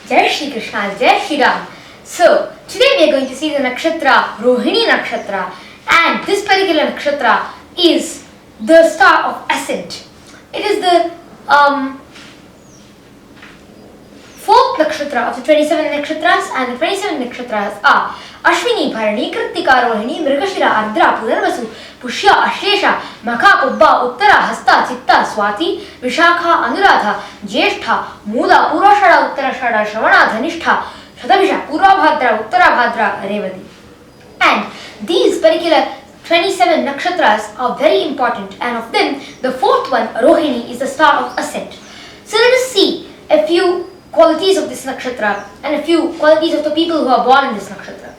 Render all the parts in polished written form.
Jai Shri Krishna, Jai Shri Ram. So, today we are going to see the nakshatra, Rohini nakshatra, and this particular nakshatra is the star of ascent. It is the fourth nakshatra of the 27 nakshatras, and the 27 nakshatras are Ashwini, Bharani, Kritika, Rohini, Mrigashira, Ardra, Purnarvasu, Pushya, Ashesha, Makha, Kubba, Uttara, Hasta, Chitta, Swati, Vishakha, Anuradha, Jeshtha, Mula, Purashada, Uttarashada, Shravana, Dhanistha, Shatavisha, Purvabhadra, Uttarabhadra, Revati. And these particular 27 nakshatras are very important, and of them, the fourth one, Rohini, is the star of ascent. So let us see a few qualities of this nakshatra and a few qualities of the people who are born in this nakshatra.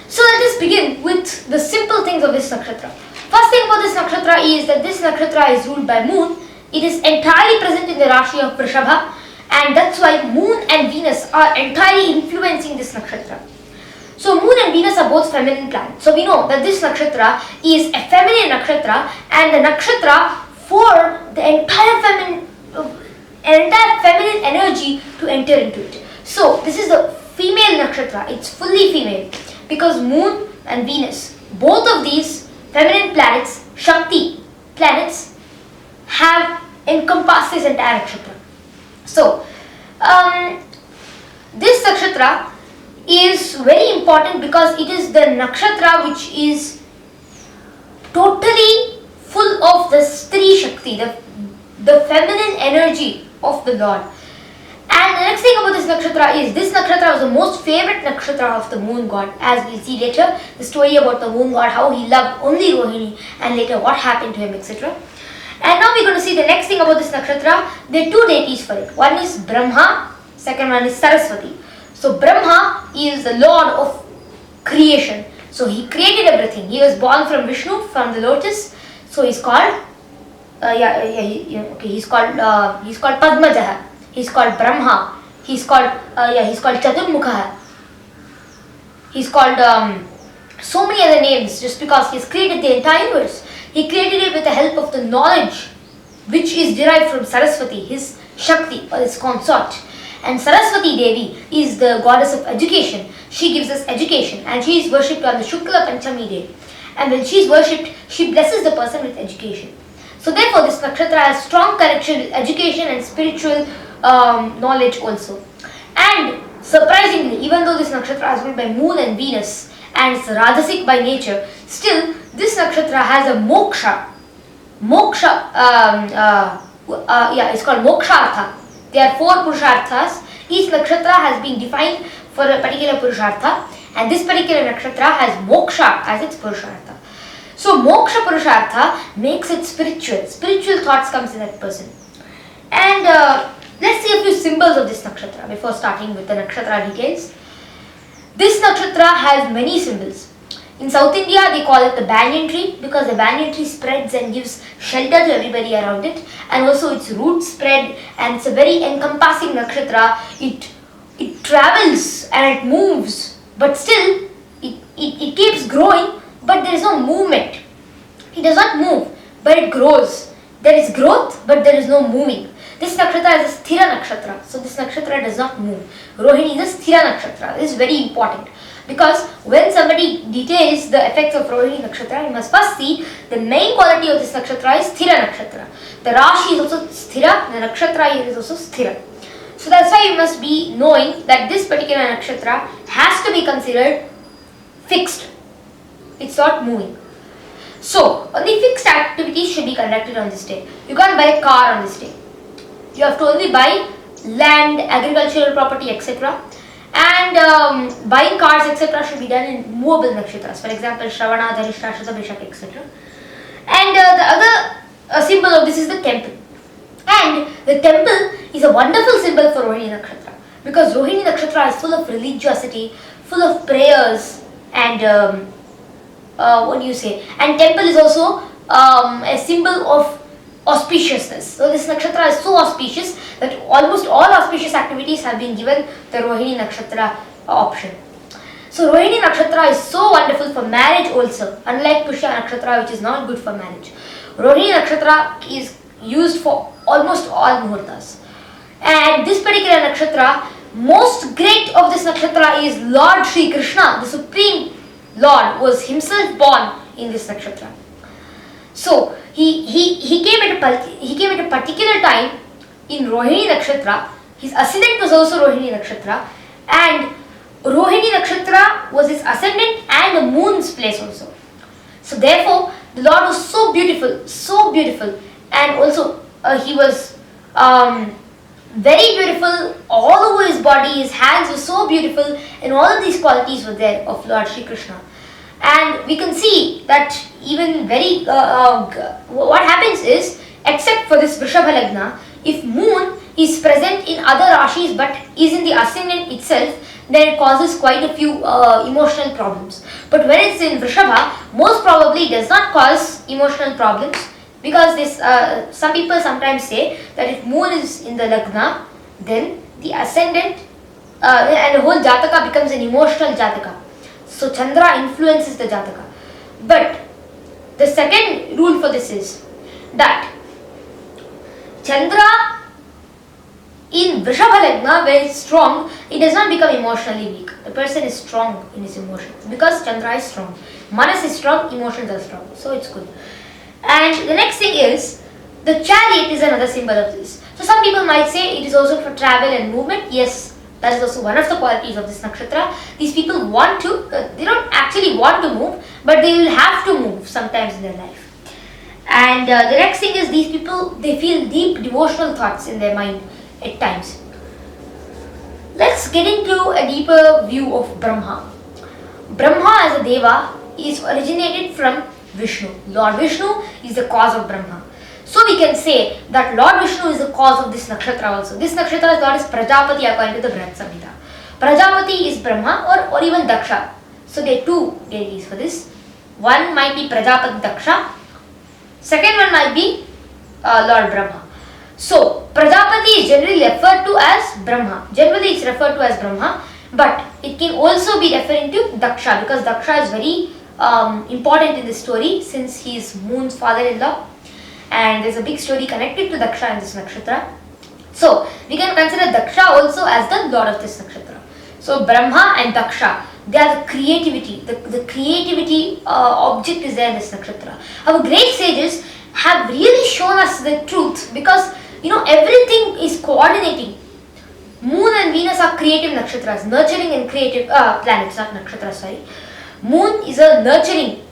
So let us begin with the simple things of this nakshatra. First thing about this nakshatra is that this nakshatra is ruled by moon. It is entirely present in the Rashi of Vrishabha, and that's why moon and Venus are entirely influencing this nakshatra. So moon and Venus are both feminine planets. So we know that this nakshatra is a feminine nakshatra, and the nakshatra for the entire feminine energy to enter into it. So this is the female nakshatra. It's fully female because moon and Venus, both of these feminine planets, Shakti planets, have encompassed this entire nakshatra. So this nakshatra is very important because it is the nakshatra which is totally full of the Stri Shakti, the feminine energy of the Lord. And the next thing about this nakshatra is this nakshatra was the most favorite nakshatra of the moon god, as we'll see later the story about the moon god, how he loved only Rohini, and later what happened to him, etc. And now we're going to see the next thing about this nakshatra. There are two deities for it. One is Brahma, second one is Saraswati. So Brahma is the lord of creation. So he created everything. He was born from Vishnu, from the lotus. So he's called he's called Padmajaha. He's called Brahma. He's called Chaturmukha. He's called so many other names just because he's created the entire universe. He created it with the help of the knowledge which is derived from Saraswati, his Shakti or his consort. And Saraswati Devi is the goddess of education. She gives us education, and she is worshipped on the Shukla Panchami day. And when she is worshipped, she blesses the person with education. So therefore this nakshatra has strong connection with education and spiritual knowledge also. And surprisingly, even though this nakshatra is ruled by moon and Venus and it's rajasic by nature, still this nakshatra has a moksha. It's called mokshartha. There are 4 purusharthas. Each nakshatra has been defined for a particular purushartha, and this particular nakshatra has moksha as its purushartha. So moksha purushartha makes it spiritual. Spiritual thoughts comes in that person. And let's see a few symbols of this nakshatra before starting with the nakshatra details. This nakshatra has many symbols. In South India, they call it the banyan tree because the banyan tree spreads and gives shelter to everybody around it, and also its roots spread, and it's a very encompassing nakshatra. It travels and it moves, but still it keeps growing, but there is no movement. It does not move, but it grows. There is growth, but there is no moving. This nakshatra is a sthira nakshatra, so this nakshatra does not move. Rohini is a sthira nakshatra. This is very important because when somebody details the effects of Rohini nakshatra, you must first see the main quality of this nakshatra is sthira nakshatra. The Rashi is also sthira, the nakshatra here is also sthira. So that's why you must be knowing that this particular nakshatra has to be considered fixed. It's not moving. So only fixed activities should be conducted on this day. You can't buy a car on this day. You have to only buy land, agricultural property, etc. And buying cars, etc. should be done in movable nakshatras. For example, Shravana, Dhanishta, Shatabhishak, etc. And the other symbol of this is the temple. And the temple is a wonderful symbol for Rohini nakshatra because Rohini nakshatra is full of religiosity, full of prayers, and and temple is also a symbol of auspiciousness. So this nakshatra is so auspicious that almost all auspicious activities have been given the Rohini nakshatra option. So Rohini nakshatra is so wonderful for marriage also, unlike Pushya nakshatra which is not good for marriage. Rohini nakshatra is used for almost all muhurtas. And this particular nakshatra, most great of this nakshatra is Lord Sri Krishna, the Supreme Lord, was himself born in this nakshatra. So he came at a particular time in Rohini nakshatra. His ascendant was also Rohini nakshatra, and Rohini nakshatra was his ascendant and the moon's place also. So therefore, the Lord was so beautiful, and also he was very beautiful all over his body. His hands were so beautiful, and all of these qualities were there of Lord Sri Krishna. And we can see that even what happens is, except for this Vrishabha Lagna, if moon is present in other rashis but is in the ascendant itself, then it causes quite a few emotional problems. But when it's in Vrishabha, most probably it does not cause emotional problems, because this some people sometimes say that if moon is in the Lagna, then the ascendant and the whole Jataka becomes an emotional Jataka. So Chandra influences the Jataka. But the second rule for this is that Chandra in Vrishabha Lagna, where it's strong, it does not become emotionally weak. The person is strong in his emotions because Chandra is strong. Manas is strong, emotions are strong. So it's good. And the next thing is, the chariot is another symbol of this. So some people might say it is also for travel and movement. Yes, that is also one of the qualities of this nakshatra. These people want to, they don't actually want to move, but they will have to move sometimes in their life. And the next thing is, these people, they feel deep devotional thoughts in their mind at times. Let's get into a deeper view of Brahma. Brahma as a deva is originated from Vishnu. Lord Vishnu is the cause of Brahma. So we can say that Lord Vishnu is the cause of this nakshatra also. This nakshatra's god is Prajapati according to the Brihad Samhita. Prajapati is Brahma or even Daksha. So there are two deities for this. One might be Prajapati Daksha. Second one might be Lord Brahma. So Prajapati is generally referred to as Brahma. Generally it's referred to as Brahma, but it can also be referring to Daksha, because Daksha is very important in this story, since he is Moon's father-in-law, and there's a big story connected to Daksha in this nakshatra. So we can consider Daksha also as the lord of this nakshatra. So Brahma and Daksha, they are the creativity. The creativity object is there in this nakshatra. Our great sages have really shown us the truth, because everything is coordinating. Moon and Venus are creative nakshatras, nurturing and creative planets, not nakshatras, sorry. Moon is a nurturing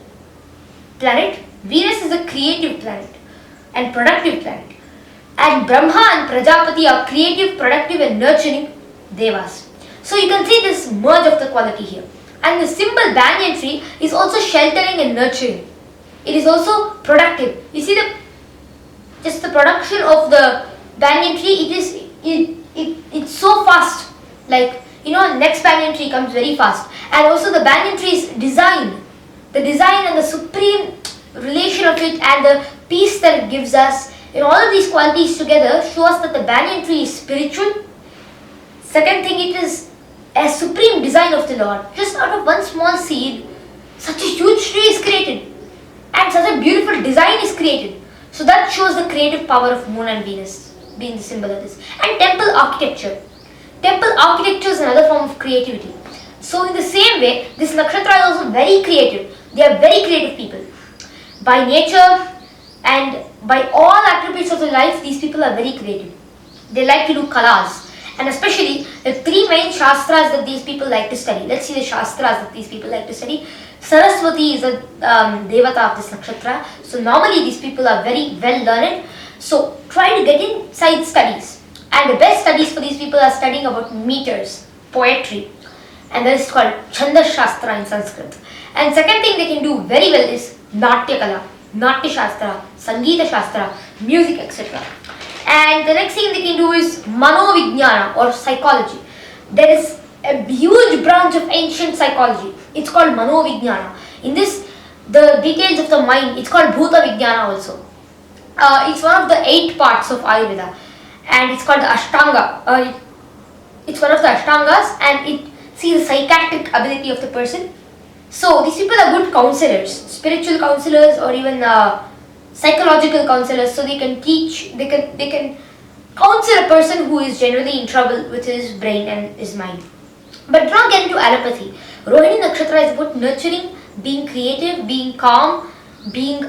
planet, Venus is a creative planet and productive planet. And Brahma and Prajapati are creative, productive and nurturing devas. So you can see this merge of the quality here. And the symbol banyan tree is also sheltering and nurturing. It is also productive. You see just the production of the banyan tree, it's so fast. Like, next banyan tree comes very fast. And also the banyan tree's design. The design and the supreme relation of it and the peace that it gives us. All of these qualities together show us that the banyan tree is spiritual. Second thing, it is a supreme design of the Lord. Just out of one small seed, such a huge tree is created. And such a beautiful design is created. So that shows the creative power of Moon and Venus being the symbol of this. And temple architecture. Temple architecture is another form of creativity. So in the same way, this nakshatra is also very creative. They are very creative people. By nature and by all attributes of their life, these people are very creative. They like to do kalas. And especially the three main shastras that these people like to study. Let's see the shastras that these people like to study. Saraswati is a devata of this nakshatra. So normally these people are very well learned. So try to get inside studies. And the best studies for these people are studying about meters, poetry. And that is called Chanda Shastra in Sanskrit. And second thing they can do very well is Natya Kala, Natya Shastra, Sangeeta Shastra, music, etc. And the next thing they can do is Manovijnana or psychology. There is a huge branch of ancient psychology. It's called Manovijnana. In this, the details of the mind, it's called Bhuta Vijnana also. It's one of the 8 parts of Ayurveda. And it's called the Ashtanga. It's one of the Ashtangas, and it sees the psychiatric ability of the person. So these people are good counselors, spiritual counselors or even psychological counselors. So they can teach, they can counsel a person who is generally in trouble with his brain and his mind. But do not get into allopathy. Rohini nakshatra is about nurturing, being creative, being calm, being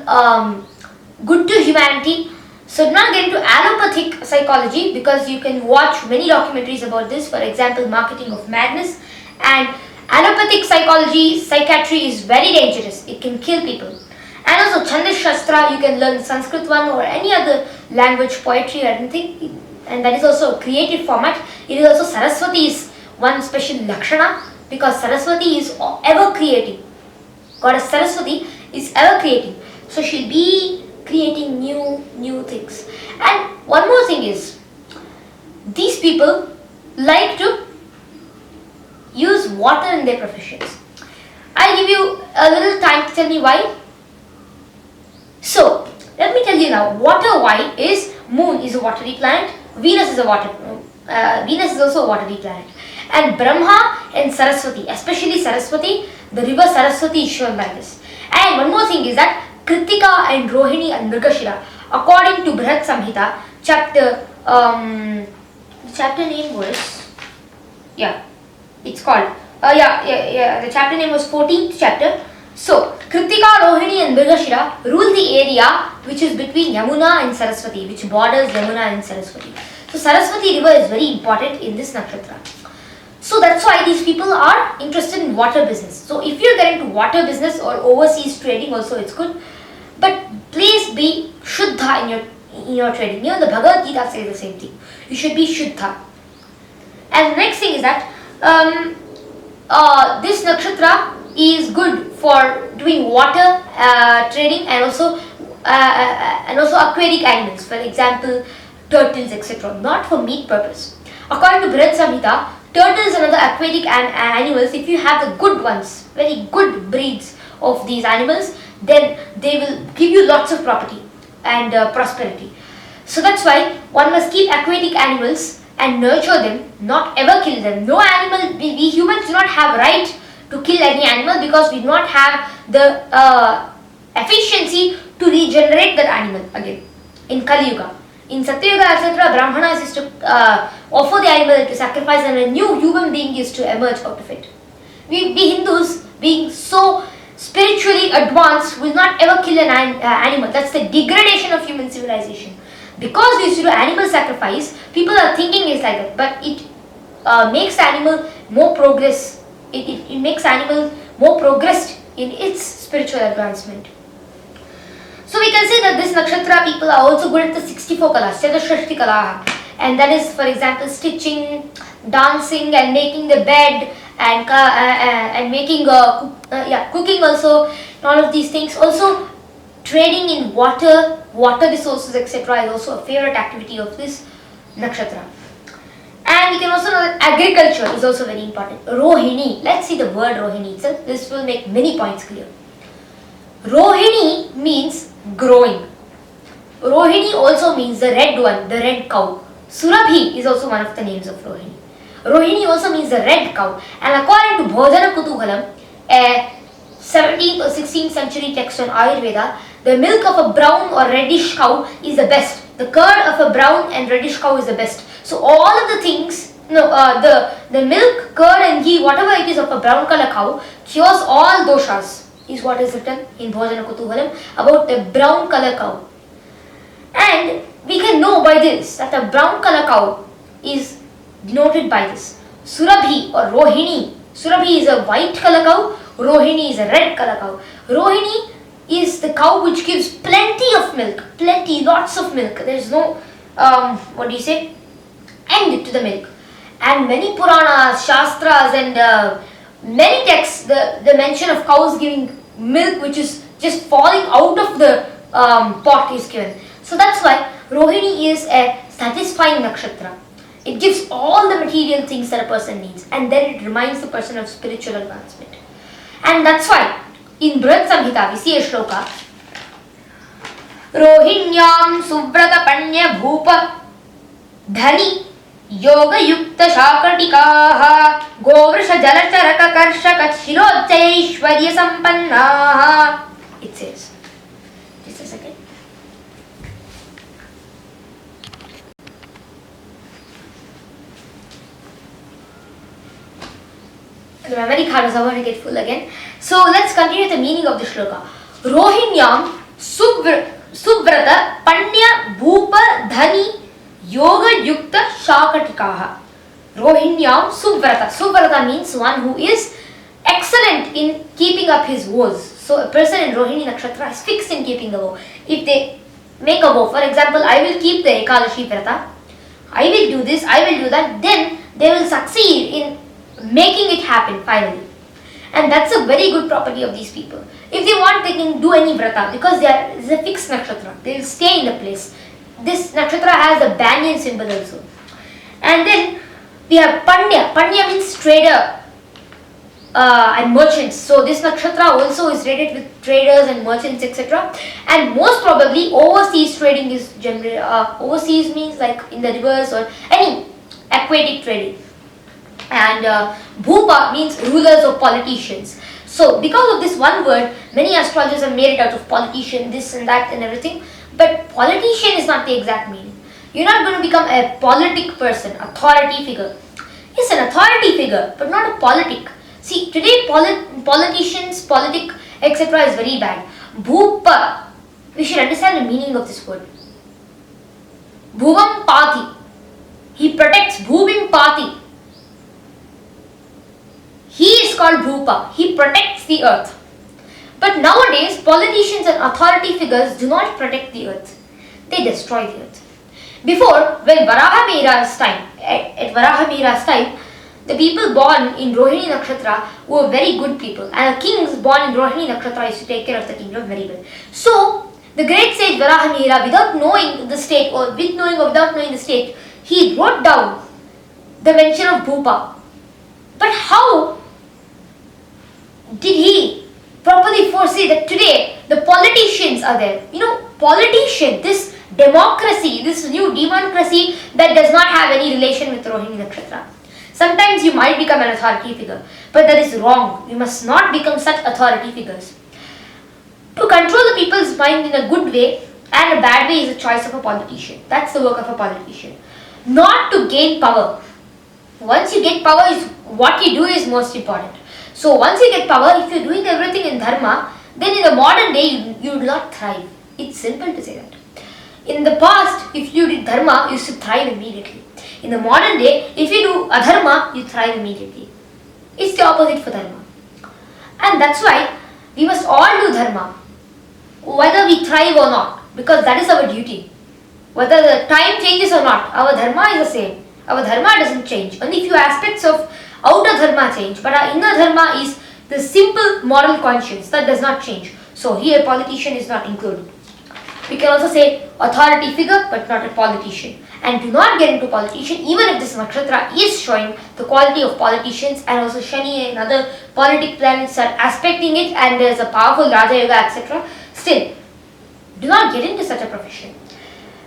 good to humanity. So do not get into allopathic psychology, because you can watch many documentaries about this. For example, Marketing of Madness. And allopathic psychiatry is very dangerous. It can kill people. And also Chandas Shastra, you can learn Sanskrit one or any other language, poetry or anything. And that is also a creative format. It is also Saraswati's one special lakshana, because Saraswati is ever creating. Goddess Saraswati is ever creating. So she'll be creating new things. And one more thing is, these people like to use water in their professions. I'll give you a little time to tell me why. So, let me tell you now, water why is, Moon is a watery planet, Venus is also a watery planet. And Brahma and Saraswati, especially Saraswati, the river Saraswati is shown by this. And one more thing is that Kritika and Rohini and Mrigashira, according to Brihat Samhita, chapter name was, the chapter name was 14th chapter. So, Kritika, Rohini and Mrigashira rule the area which is between Yamuna and Saraswati, which borders Yamuna and Saraswati. So, Saraswati river is very important in this nakshatra. So, that's why these people are interested in water business. So, if you get into water business or overseas trading also, it's good. But please be Shuddha in your trading. You know, the Bhagavad Gita says the same thing. You should be Shuddha. And the next thing is that this nakshatra is good for doing water trading and also aquatic animals, for example turtles, etc. Not for meat purpose. According to Brihat Samhita, turtles and other aquatic animals, if you have the good ones, very good breeds of these animals, then they will give you lots of property and prosperity. So that's why one must keep aquatic animals and nurture them, not ever kill them. No animal, we humans do not have right to kill any animal, because we do not have the efficiency to regenerate that animal again in Kali Yuga. In Satya Yuga, etc., Brahmanas is to offer the animal to sacrifice, and a new human being is to emerge out of it. We Hindus, being so spiritually advanced, will not ever kill an animal. That's the degradation of human civilization. Because we used to do animal sacrifice, people are thinking it's like that, but it makes the animal more progress. It makes animal more progressed in its spiritual advancement. So we can say that this nakshatra people are also good at the 64 kalas, Chatushrashti kalaha, and that is, for example, stitching, dancing, and making the bed, and making cooking also. All of these things. Also, trading in water resources, etc., is also a favorite activity of this nakshatra. And we can also know that agriculture is also very important. Rohini. Let's see the word Rohini itself. This will make many points clear. Rohini means growing. Rohini also means the red one, the red cow. Surabhi is also one of the names of Rohini. Rohini also means the red cow. And according to Bhojana Kutuhalam, a 17th or 16th century text on Ayurveda, the milk of a brown or reddish cow is the best. The curd of a brown and reddish cow is the best. So all of the things, the milk, curd and ghee, whatever it is of a brown color cow, cures all doshas, is what is written in Bhojana Kutuhalam about the brown color cow. And we can know by this that a brown color cow is denoted by this. Surabhi or Rohini. Surabhi is a white color cow, Rohini is a red color cow. Rohini is the cow which gives plenty of milk, lots of milk. There is no, end to the milk. And many Puranas, Shastras and many texts, the mention of cows giving milk which is just falling out of the pot is given. So that's why Rohini is a satisfying nakshatra. It gives all the material things that a person needs, and then it reminds the person of spiritual advancement. And that's why in Brihat Samhita we see a shloka. Rohinyam suvrata panya bhupa dhani yoga yukta shakartikaha govrisha jalacharaka karshaka shirojayishwarya sampannaha. It says, just a second. The memory card was about to get full again. So let's continue the meaning of the shloka. Rohinyam Suvrata Panya Bhupa Dhani Yoga Yukta Shakatikaha. Rohinyam Suvrata. Suvrata means one who is excellent in keeping up his vows. So a person in Rohini nakshatra is fixed in keeping the vow. If they make a vow, for example, I will keep the Ekadashi Vrata, I will do this, I will do that, then they will succeed in making it happen finally. And that's a very good property of these people. If they want, they can do any vrata because it's a fixed nakshatra. They will stay in the place. This nakshatra has a banyan symbol also. And then we have Pandya. Pandya means trader and merchants. So this nakshatra also is related with traders and merchants, etc. And most probably overseas trading is generally, overseas means like in the rivers or any aquatic trading. And Bhupa means rulers or politicians. So because of this one word, many astrologers have made it out of politician, this and that and everything. But politician is not the exact meaning. You're not going to become a politic person, authority figure. Yes, an authority figure, but not a politic. See, today politicians, politic, etc. is very bad. Bhupa, we should understand the meaning of this word. Bhuvam Pati. He protects Bhuvim Pati. He is called Bhupa. He protects the earth. But nowadays, politicians and authority figures do not protect the earth. They destroy the earth. Before, when Varahamihira's time, at Varahamihira's time, the people born in Rohini nakshatra were very good people, and the kings born in Rohini nakshatra used to take care of the kingdom very well. So, the great sage Varahamihira, without knowing the state, or with knowing or without knowing the state, he wrote down the mention of Bhupa. But how did he properly foresee that today the politicians are there? You know, politician, this democracy, this new democracy that does not have any relation with Rohini nakshatra. Sometimes you might become an authority figure, but that is wrong. You must not become such authority figures. To control the people's mind in a good way and a bad way is a choice of a politician. That's the work of a politician. Not to gain power. Once you get power, what you do is most important. So once you get power, if you're doing everything in dharma, then in the modern day you will not thrive. It's simple to say that. In the past, if you did dharma, you should thrive immediately. In the modern day, if you do adharma, you thrive immediately. It's the opposite for dharma. And that's why we must all do dharma, whether we thrive or not, because that is our duty. Whether the time changes or not, our dharma is the same. Our dharma doesn't change. Only few aspects of outer dharma change, but our inner dharma is the simple moral conscience that does not change. So here politician is not included. We can also say authority figure, but not a politician. And do not get into politician, even if this nakshatra is showing the quality of politicians, and also Shani and other politic planets are aspecting it, and there is a powerful Raja Yoga, etc. Still, do not get into such a profession.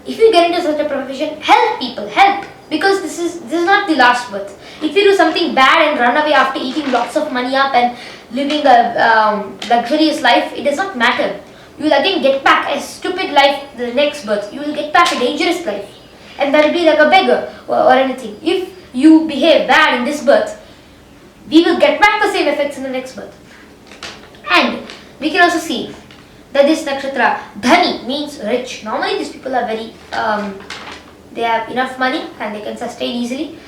If you get into such a profession, help people, help, because this is not the last birth. If you do something bad and run away after eating lots of money up and living a luxurious life, it does not matter. You will again get back a stupid life the next birth. You will get back a dangerous life. And that will be like a beggar or anything. If you behave bad in this birth, we will get back the same effects in the next birth. And we can also see that this nakshatra, dhani, means rich. Normally these people are very, they have enough money and they can sustain easily.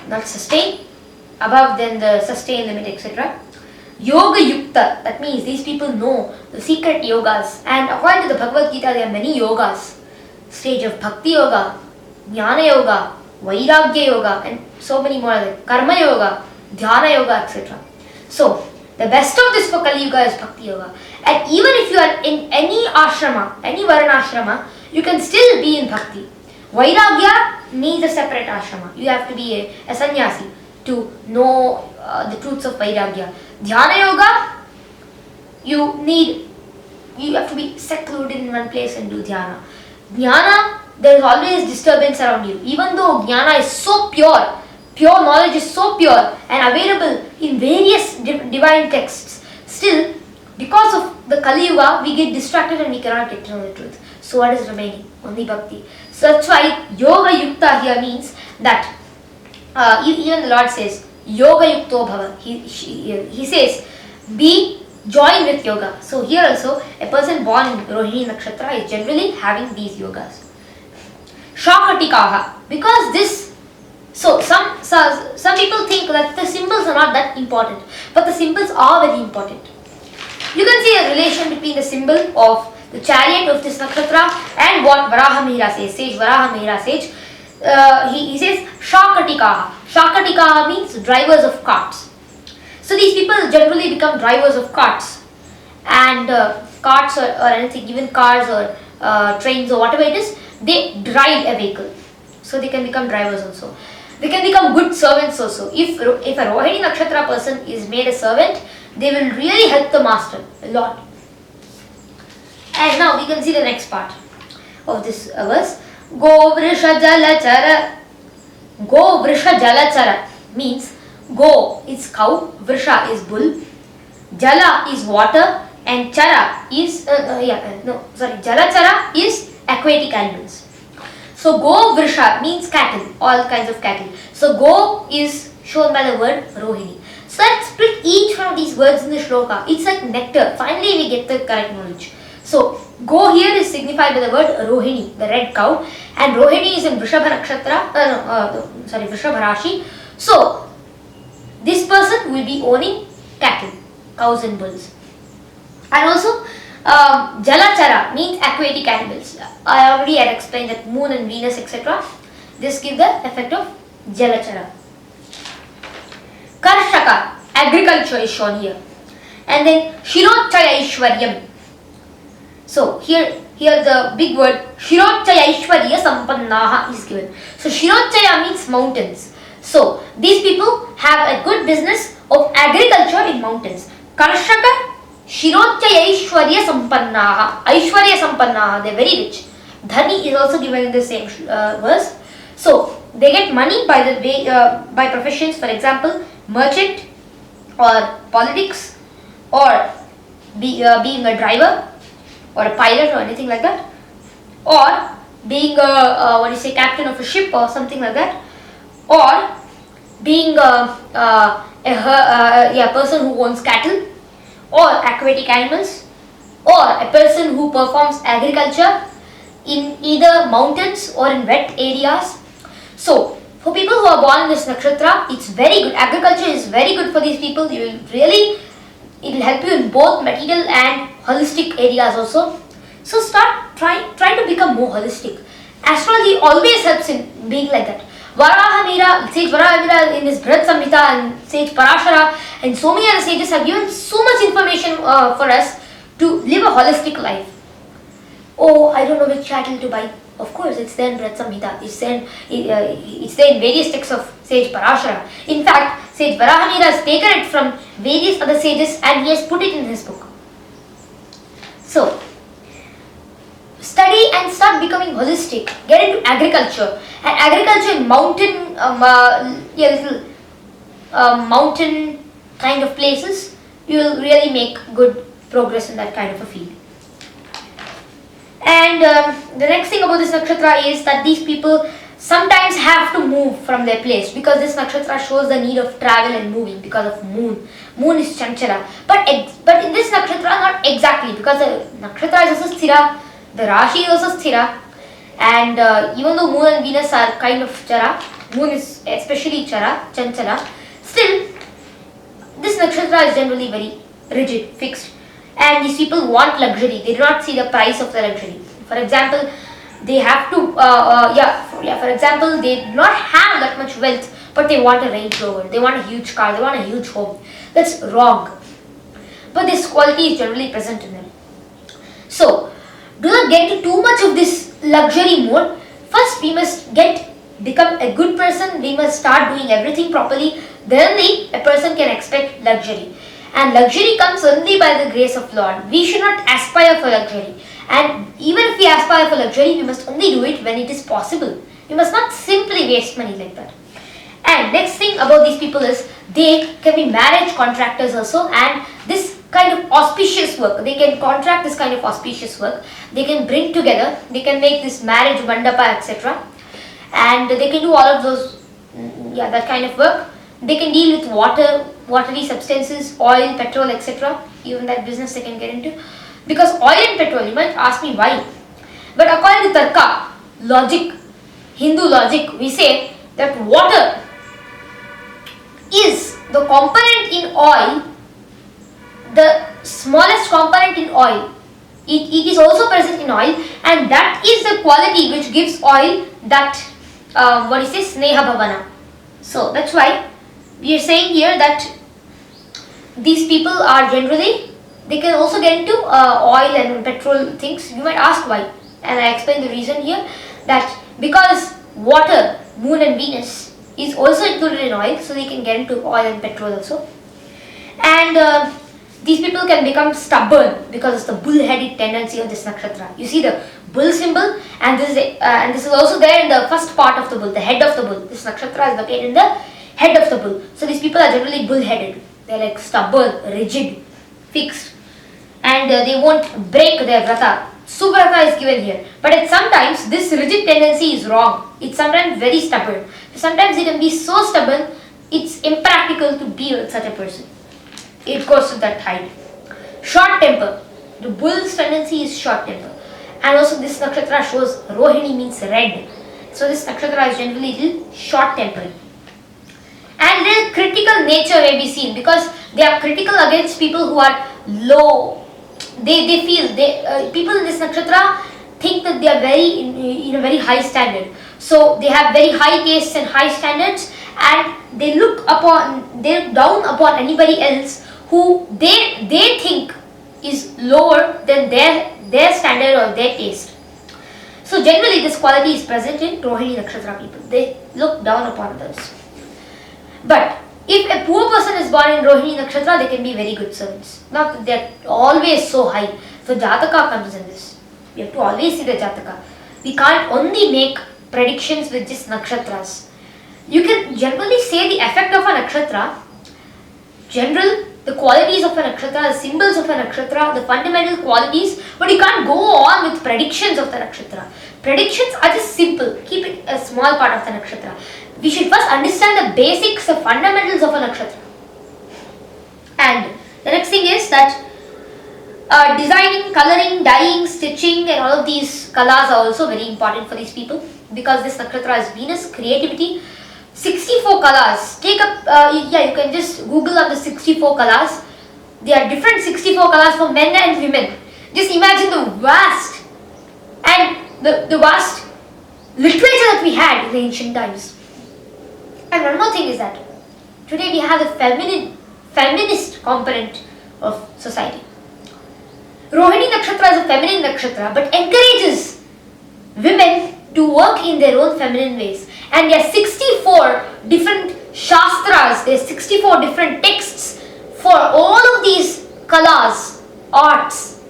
Not sustain, above then the sustain limit, etc. Yoga Yukta, that means these people know the secret yogas. And according to the Bhagavad Gita, there are many yogas. Stage of Bhakti Yoga, Jnana Yoga, Vairagya Yoga, and so many more like Karma Yoga, Dhyana Yoga, etc. So, the best of this for Kali Yuga is Bhakti Yoga. And even if you are in any ashrama, any Varana ashrama, you can still be in Bhakti. Vairagya needs a separate ashrama. You have to be a sannyasi to know the truths of Vairagya. Dhyana Yoga, you have to be secluded in one place and do Dhyana. Jnana, there is always disturbance around you. Even though Jnana is so pure knowledge is so pure and available in various divine texts, still, because of the Kali Yuga, we get distracted and we cannot get to know the truth. So what is remaining? Only Bhakti. So that's why Yoga Yukta here means that even the Lord says, yoga yukto bhava. He says, be joined with yoga. So here also, a person born in Rohini nakshatra is generally having these yogas. Shakatikaha, because this, so some people think that the symbols are not that important, but the symbols are very important. You can see a relation between the symbol of the chariot of this nakshatra and what Varaha Mihira says. Sage Varaha Mihira says, he says Shakatikaha. Shakatikaha means drivers of carts. So these people generally become drivers of carts, and carts or anything, even cars or trains or whatever it is, they drive a vehicle. So they can become drivers also. They can become good servants also. If a Rohini nakshatra person is made a servant, they will really help the master a lot. And now we can see the next part of this verse. Go vrisha jalachara. Go vrisha jalachara means go is cow, vrisha is bull, jala is water, and chara is jalachara is aquatic animals. So go vrisha means cattle, all kinds of cattle. So go is shown by the word Rohini. So let's split each one of these words in the shloka. It's like nectar. Finally we get the correct knowledge. So go here is signified by the word Rohini, the red cow, and Rohini is in Vrishabha nakshatra, Vrishabha Rashi. So this person will be owning cattle, cows and bulls. And also Jalachara means aquatic animals. I already had explained that moon and Venus etc. This gives the effect of Jalachara. Karshaka, agriculture is shown here. And then Shirochaya Ishwaryam. So here the big word Shirochaya Ishwarya Sampannaha is given. So Shirochaya means mountains. So these people have a good business of agriculture in mountains. Karshaka Shirochaya Aishwarya Sampannaha. Aishwarya Sampannaha, they're very rich. Dhani is also given in the same verse. So they get money by the way, by professions, for example, merchant or politics or being a driver or a pilot or anything like that, or being a captain of a ship or something like that, or being a person who owns cattle or aquatic animals, or a person who performs agriculture in either mountains or in wet areas. So for people who are born in this nakshatra, it's very good. Agriculture is very good for these people. It will help you in both material and holistic areas also. So try to become more holistic. Astrology always helps in being like that. Varaha Mihira, sage Varaha Mihira in his Bharat Samhita, and sage Parashara and so many other sages have given so much information for us to live a holistic life. Oh, I don't know which cattle to buy. Of course, it's there in Bharat Samhita. It's there in various texts of sage Parashara. In fact, sage Varaha Mihira has taken it from various other sages and he has put it in his book. So, study and start becoming holistic. Get into agriculture. And agriculture in mountain kind of places, you will really make good progress in that kind of a field. And the next thing about this nakshatra is that these people sometimes have to move from their place, because this nakshatra shows the need of travel and moving because of moon. Moon is chanchala. But in this nakshatra, not exactly, because the nakshatra is also sthira, the rashi is also sthira, and even though moon and Venus are kind of chara, moon is especially chara, chanchala, still this nakshatra is generally very rigid, fixed. And these people want luxury. They do not see the price of the luxury. For example, they have to, for example, they do not have that much wealth, but they want a Range Rover. They want a huge car. They want a huge home. That's wrong. But this quality is generally present in them. So, do not get into too much of this luxury mode. First, we must become a good person. We must start doing everything properly. Then a person can expect luxury. And luxury comes only by the grace of Lord. We should not aspire for luxury. And even if we aspire for luxury, we must only do it when it is possible. We must not simply waste money like that. And next thing about these people is they can be marriage contractors also, and this kind of auspicious work. They can contract this kind of auspicious work. They can bring together, they can make this marriage mandapa etc. And they can do all of those, that kind of work. They can deal with water, watery substances, oil, petrol, etc. Even that business they can get into. Because oil and petrol, you might ask me why. But according to Tarka, logic, Hindu logic, we say that water is the component in oil, the smallest component in oil. It is also present in oil, and that is the quality which gives oil that Sneha Bhavana. So that's why we are saying here that these people are generally, they can also get into oil and petrol things. You might ask why, and I explain the reason here, that because water, moon and Venus is also included in oil, so they can get into oil and petrol also. And these people can become stubborn because of the bull-headed tendency of this nakshatra. You see the bull symbol, and this is also there in the first part of the bull, the head of the bull. This nakshatra is located in the head of the bull. So these people are generally bull-headed. They're like stubborn, rigid, fixed, and they won't break their vrata. Suvrata is given here, but sometimes this rigid tendency is wrong. It's sometimes very stubborn. Sometimes it can be so stubborn, it's impractical to be with such a person. It goes to that height. Short temper. The bull's tendency is short temper. And also this nakshatra shows Rohini means red. So this nakshatra is generally little short tempered. And their critical nature may be seen because they are critical against people who are low. They feel, people in this nakshatra think that they are very in a very high standard. So they have very high tastes and high standards, and they look down upon anybody else who they think is lower than their standard or their taste. So generally this quality is present in Rohini nakshatra people. They look down upon others. But if a poor person is born in Rohini nakshatra, they can be very good servants. Not that they are always so high. So Jataka comes in this. We have to always see the Jataka. We can't only make predictions with just nakshatras. You can generally say the effect of a nakshatra, the qualities of a nakshatra, the symbols of a nakshatra, the fundamental qualities, but you can't go on with predictions of the nakshatra. Predictions are just simple. Keep it a small part of the nakshatra. We should first understand the basics, the fundamentals of a nakshatra. And the next thing is that designing, coloring, dyeing, stitching and all of these kalas are also very important for these people because this nakshatra is Venus, creativity. 64 kalas. Take up, you can just Google up the 64 kalas. There are different 64 kalas for men and women. Just imagine the vast literature that we had in the ancient times. And one more thing is that today we have the feminist component of society. Rohini nakshatra is a feminine nakshatra but encourages women to work in their own feminine ways. And there are 64 different shastras, there are 64 different texts for all of these kalas, arts.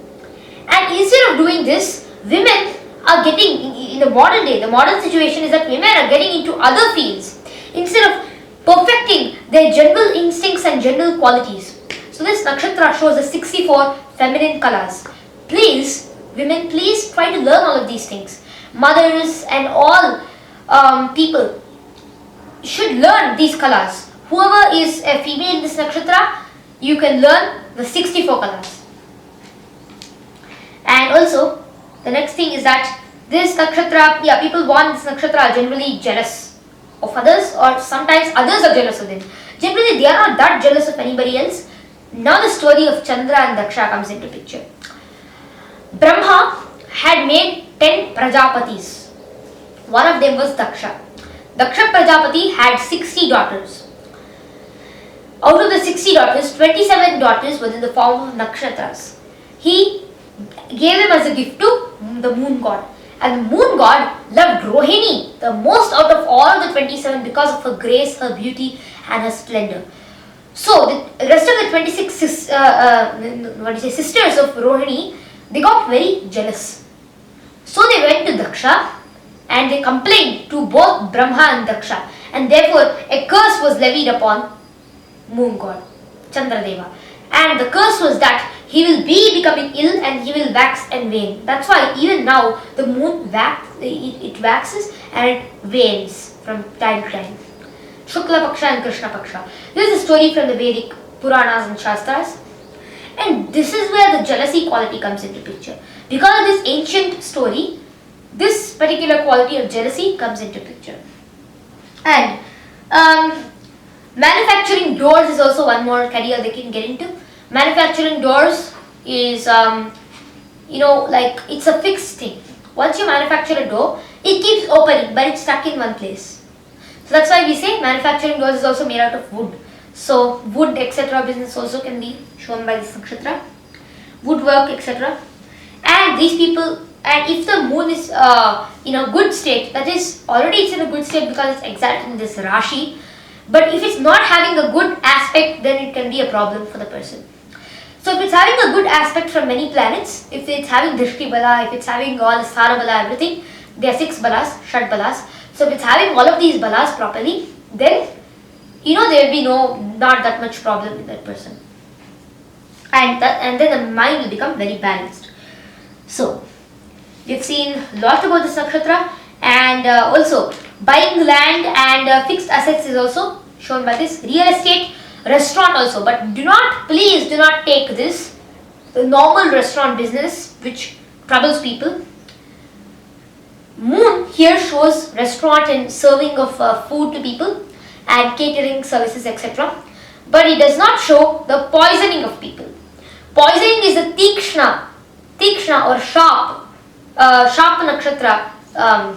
And instead of doing this, women are getting, in the modern day, the modern situation is that women are getting into other fields instead of perfecting their general instincts and general qualities. So this nakshatra shows the 64 feminine kalas. Please, women, please try to learn all of these things. Mothers and all people should learn these kalas. Whoever is a female in this nakshatra, you can learn the 64 kalas. And also, the next thing is that this nakshatra, people born in this nakshatra are generally jealous of others, or sometimes others are jealous of them. Generally, they are not that jealous of anybody else. Now the story of Chandra and Daksha comes into picture. Brahma had made 10 Prajapatis. One of them was Daksha. Daksha Prajapati had 60 daughters. Out of the 60 daughters, 27 daughters were in the form of nakshatras. He gave them as a gift to the moon god. And the moon god loved Rohini the most out of all of the 27 because of her grace, her beauty and her splendor. So the rest of the 26 sisters of Rohini, they got very jealous. So they went to Daksha and they complained to both Brahma and Daksha, and therefore a curse was levied upon moon god Chandradeva. And the curse was that he will be becoming ill and he will wax and wane. That's why even now the moon waxes and it wanes from time to time. Shukla Paksha and Krishna Paksha. This is a story from the Vedic Puranas and Shastras. And this is where the jealousy quality comes into picture. Because of this ancient story, this particular quality of jealousy comes into picture. And manufacturing doors is also one more career they can get into. Manufacturing doors is, like it's a fixed thing. Once you manufacture a door, it keeps opening, but it's stuck in one place. So that's why we say manufacturing doors is also made out of wood. So wood, etc. business also can be shown by this nakshatra. Woodwork, etc. And these people, and if the moon is in a good state, that is already it's in a good state because it's exact in this Rashi. But if it's not having a good aspect, then it can be a problem for the person. So if it's having a good aspect from many planets, if it's having Drishti Bala, if it's having all the Sthana Bala, everything, there are 6 Balas, Shad Balas. So if it's having all of these Balas properly, then there will be not that much problem with that person. And then the mind will become very balanced. So, we've seen a lot about this nakshatra, and also buying land and fixed assets is also shown by this. Real estate, restaurant also, but please do not take this normal restaurant business which troubles people. Moon here shows restaurant and serving of food to people and catering services, etc. But it does not show the poisoning of people. Poisoning is a tikshna or sharp nakshatra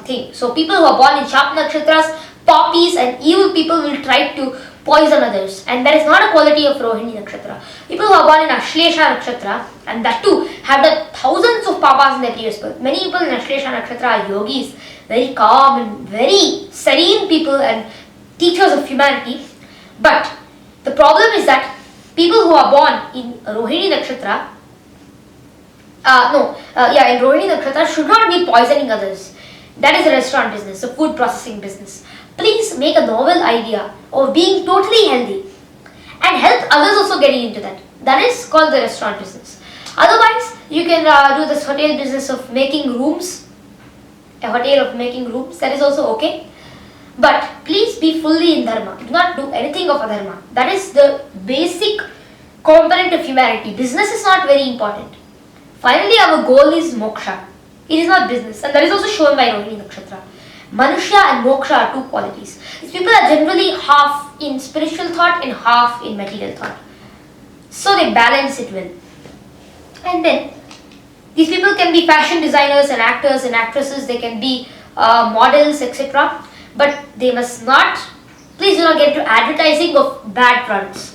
thing. So people who are born in sharp nakshatras, poppies and evil people will try to poison others, and that is not a quality of Rohini nakshatra. People who are born in Ashlesha nakshatra, and that too have done thousands of papas in their previous birth. Many people in Ashlesha nakshatra are yogis, very calm and very serene people and teachers of humanity. But the problem is that people who are born in Rohini nakshatra, in Rohini nakshatra should not be poisoning others. That is a restaurant business, a food processing business. Please make a novel idea of being totally healthy and help others also getting into that. That is called the restaurant business. Otherwise, you can do this hotel business of making rooms, a hotel of making rooms, that is also okay. But please be fully in dharma. Do not do anything of adharma. That is the basic component of humanity. Business is not very important. Finally, our goal is moksha. It is not business, and that is also shown by Rohini nakshatra. Manushya and moksha are 2 qualities. These people are generally half in spiritual thought and half in material thought. So they balance it well. And then these people can be fashion designers and actors and actresses. They can be models, etc. But they must not, please do not get into advertising of bad products.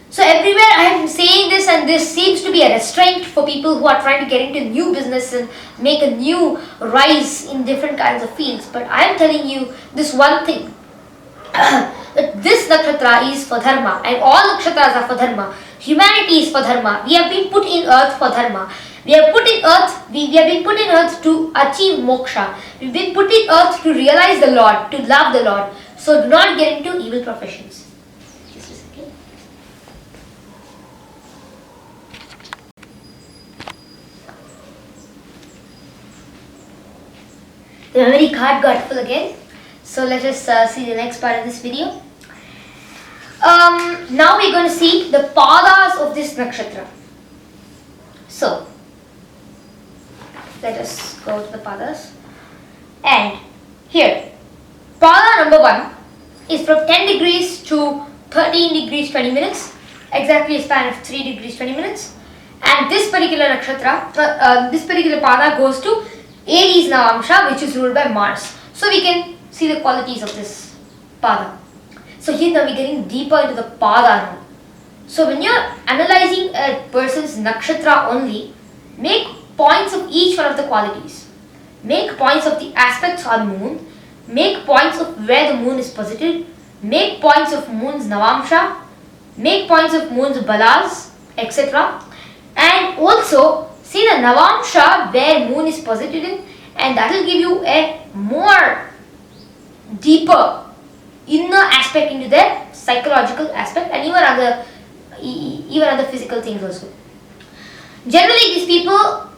So everywhere I am saying this, and this seems to be a restraint for people who are trying to get into new business and make a new rise in different kinds of fields. But I am telling you this one thing, that this nakshatra is for dharma, and all nakshatras are for dharma. Humanity is for dharma. We have been put in earth for dharma. We have been put in earth to achieve moksha. We've been put in earth to realize the Lord, to love the Lord. So do not get into evil professions. Just a second. The memory card got full again. So let us see the next part of this video. Now we're going to see the padas of this nakshatra. So let us go to the padas. And here, pada number 1 is from 10 degrees to 13 degrees 20 minutes, exactly a span of 3 degrees 20 minutes. And this particular nakshatra, this particular pada goes to Aries Navamsha, which is ruled by Mars. So we can see the qualities of this pada. So here now we're getting deeper into the pada now. So when you're analyzing a person's nakshatra only, make points of each one of the qualities. Make points of the aspects on moon. Make points of where the moon is posited. Make points of moon's Navamsha. Make points of moon's balas, etc. And also see the Navamsha where moon is posited in, and that will give you a more deeper inner aspect into their psychological aspect, and even other physical things also. Generally, these people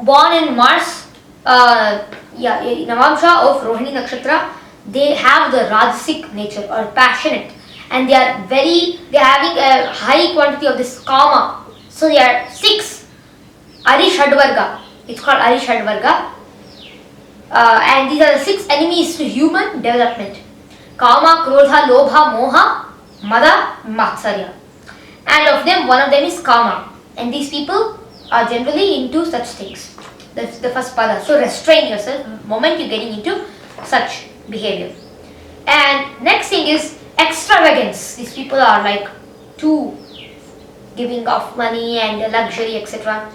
born in Mars, Navamsha of Rohini nakshatra, they have the Rajasic nature or passionate, and they are having a high quantity of this Kama. So they are 6 Arishadvarga. It's called Arishadvarga. And these are the 6 enemies to human development: Kama, Krodha, Lobha, Moha, Mada, Matsarya. And of them, one of them is Kama. And these people are generally into such things. That's the first pada. So restrain yourself the moment you're getting into such behavior. And next thing is extravagance. These people are like too giving off money and luxury, etc.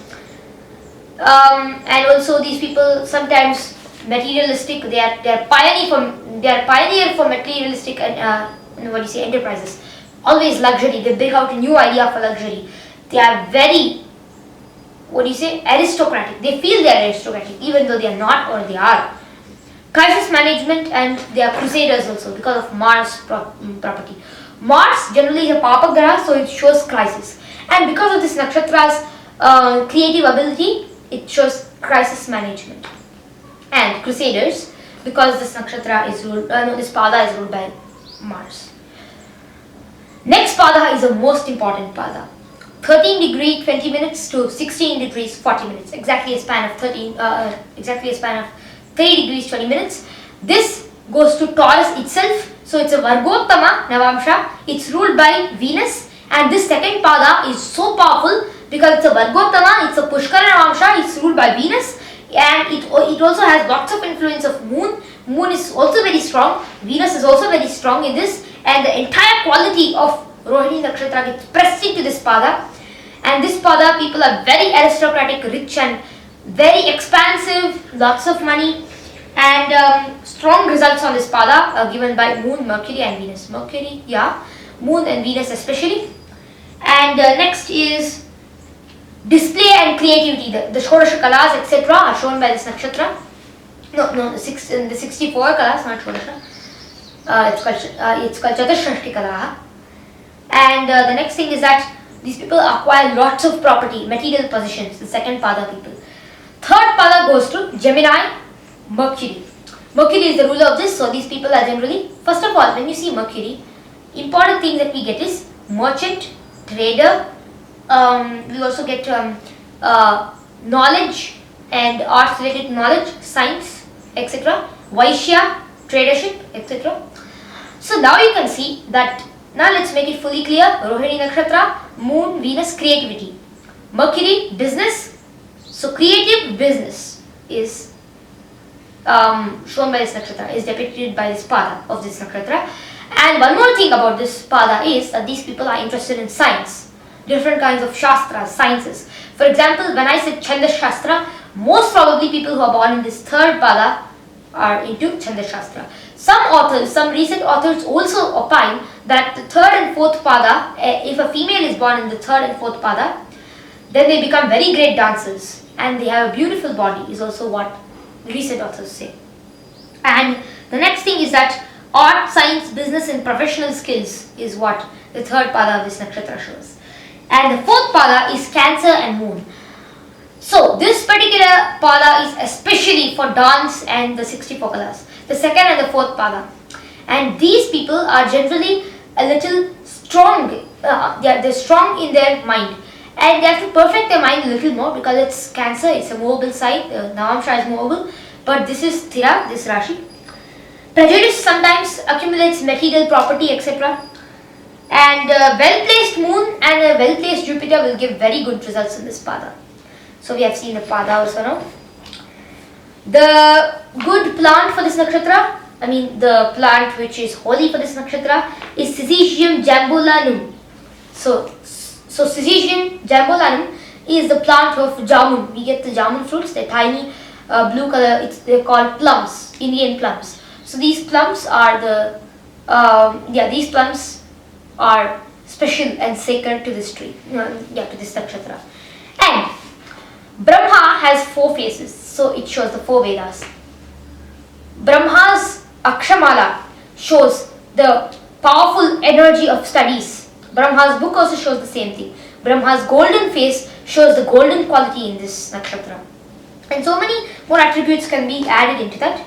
And also these people sometimes materialistic. They are pioneer for materialistic and enterprises. Always luxury. They bring out a new idea for luxury. They are very aristocratic. They feel they are aristocratic even though they are not, or they are. Crisis management, and they are crusaders also because of Mars property. Mars generally is a Papa Graha, so it shows crisis. And because of this nakshatra's creative ability, it shows crisis management. And crusaders, because this nakshatra is ruled, this pada is ruled by Mars. Next pada is the most important pada. 13 degree 20 minutes to 16 degrees 40 minutes. Exactly a span of 3 degrees 20 minutes. This goes to Taurus itself. So it's a Vargottama Navamsha. It's ruled by Venus, and this second pada is so powerful because it's a Vargottama, it's a Pushkara Navamsha, it's ruled by Venus, and it also has lots of influence of Moon. Moon is also very strong. Venus is also very strong in this, and the entire quality of Rohini Nakshatra gets pressed into this pada. And this pada, people are very aristocratic, rich and very expansive, lots of money, and strong results on this pada are given by Moon, Mercury and Venus. Moon and Venus especially. And next is display and creativity. The Shodasha Kalas, etc. are shown by this nakshatra. The 64 Kalas, not Shodasha. It's called Chaturshashti Kalaha. And the next thing is that these people acquire lots of property, material possessions, the second pada people. Third pada goes to Gemini, Mercury. Mercury is the ruler of this, so these people are generally, first of all, when you see Mercury, important thing that we get is merchant, trader, we also get knowledge and arts related knowledge, science, etc. Vaishya, tradership, etc. So now you can see that. Now let's make it fully clear. Rohini Nakshatra, Moon, Venus, creativity. Mercury, business. So creative business is shown by this nakshatra, is depicted by this pada of this nakshatra. And one more thing about this pada is that these people are interested in science. Different kinds of shastras, sciences. For example, when I said Chandas Shastra, most probably people who are born in this third pada are into Chandas Shastra. Some recent authors also opine that the third and fourth pada, if a female is born in the third and fourth pada, then they become very great dancers and they have a beautiful body, is also what recent authors say. And the next thing is that art, science, business and professional skills is what the third pada of this nakshatra shows. And the fourth pada is Cancer and Moon. So this particular pada is especially for dance and the 64 kalas, the second and the fourth pada. And these people are generally a little strong, they're strong in their mind. And they have to perfect their mind a little more because it's Cancer, it's a movable sign, Navamsha is movable, but this is Thira, this Rashi. Prejudice sometimes accumulates material property, etc. And well-placed Moon and a well-placed Jupiter will give very good results in this pada. So we have seen the pada also now. The good plant for this nakshatra, the plant which is holy for this nakshatra is Syzygium jambulanum. So Syzygium jambulanum is the plant of jamun. We get the jamun fruits, they're tiny blue color, they're called plums, Indian plums. So these plums are these plums are special and sacred to this tree, to this nakshatra. And Brahma has 4 faces, so it shows the 4 Vedas. Brahma's Akshamala shows the powerful energy of studies. Brahma's book also shows the same thing. Brahma's golden face shows the golden quality in this nakshatra. And so many more attributes can be added into that.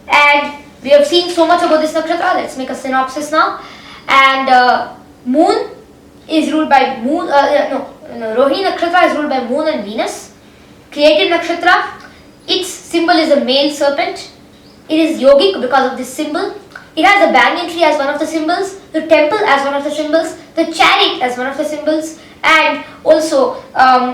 And We have seen so much about this nakshatra. Let's make a synopsis now. And moon is ruled by moon. Rohini nakshatra is ruled by moon and Venus. Creative nakshatra. Its symbol is a male serpent. It is yogic because of this symbol. It has the banyan tree as one of the symbols, the temple as one of the symbols, the chariot as one of the symbols, and also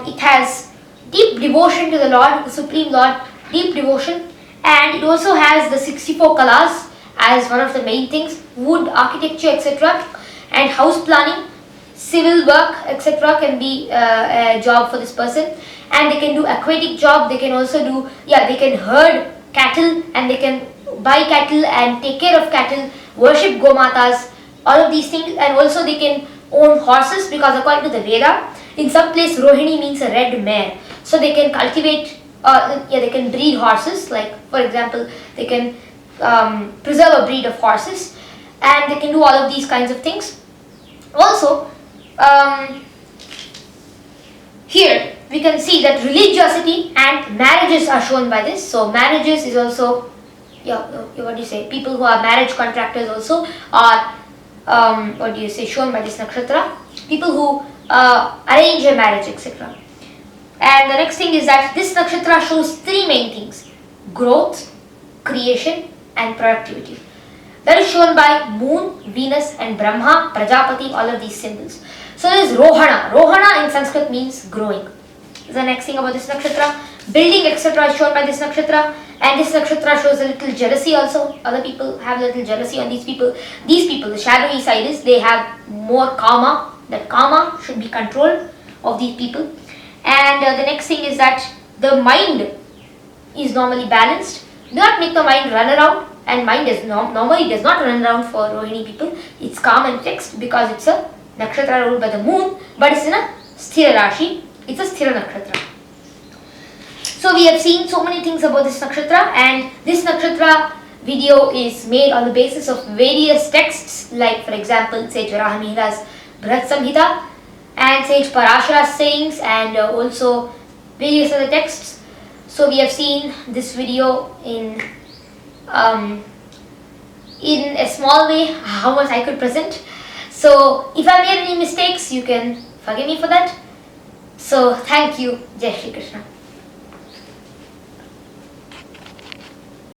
it has deep devotion to the Lord, the Supreme Lord, deep devotion. And it also has the 64 colors as one of the main things, wood, architecture, etc. And house planning, civil work, etc. can be a job for this person. And they can do aquatic job, they can also do, they can herd cattle, and they can buy cattle and take care of cattle, worship Gomatas, all of these things. And also they can own horses, because according to the Veda, in some place Rohini means a red mare. So they can cultivate, they can breed horses, like for example, they can preserve a breed of horses, and they can do all of these kinds of things. Also, here we can see that religiosity and marriages are shown by this. So marriages is also, what do you say, people who are marriage contractors also are, shown by this nakshatra. People who arrange a marriage, etc. And the next thing is that this nakshatra shows three main things: growth, creation, and productivity. That is shown by moon, Venus, and Brahma, Prajapati, all of these symbols. So there is Rohana. Rohana in Sanskrit means growing. The next thing about this nakshatra, building, etc. is shown by this nakshatra. And this nakshatra shows a little jealousy also. Other people have a little jealousy on these people. These people, the shadowy side is, they have more karma. That karma should be controlled of these people. And the next thing is that the mind is normally balanced. Do not make the mind run around. And mind normally does not run around for Rohini people. It's calm and fixed because it's a nakshatra ruled by the moon, but it's in a sthira rashi. It's a sthira nakshatra. So we have seen so many things about this nakshatra, and this nakshatra video is made on the basis of various texts, like for example Sage Varahamihira's Brihat Samhita and Sage Parashara's sayings, and also various other texts. So we have seen this video in a small way, how much I could present. So if I made any mistakes, you can forgive me for that. So thank you. Jai Shri Krishna.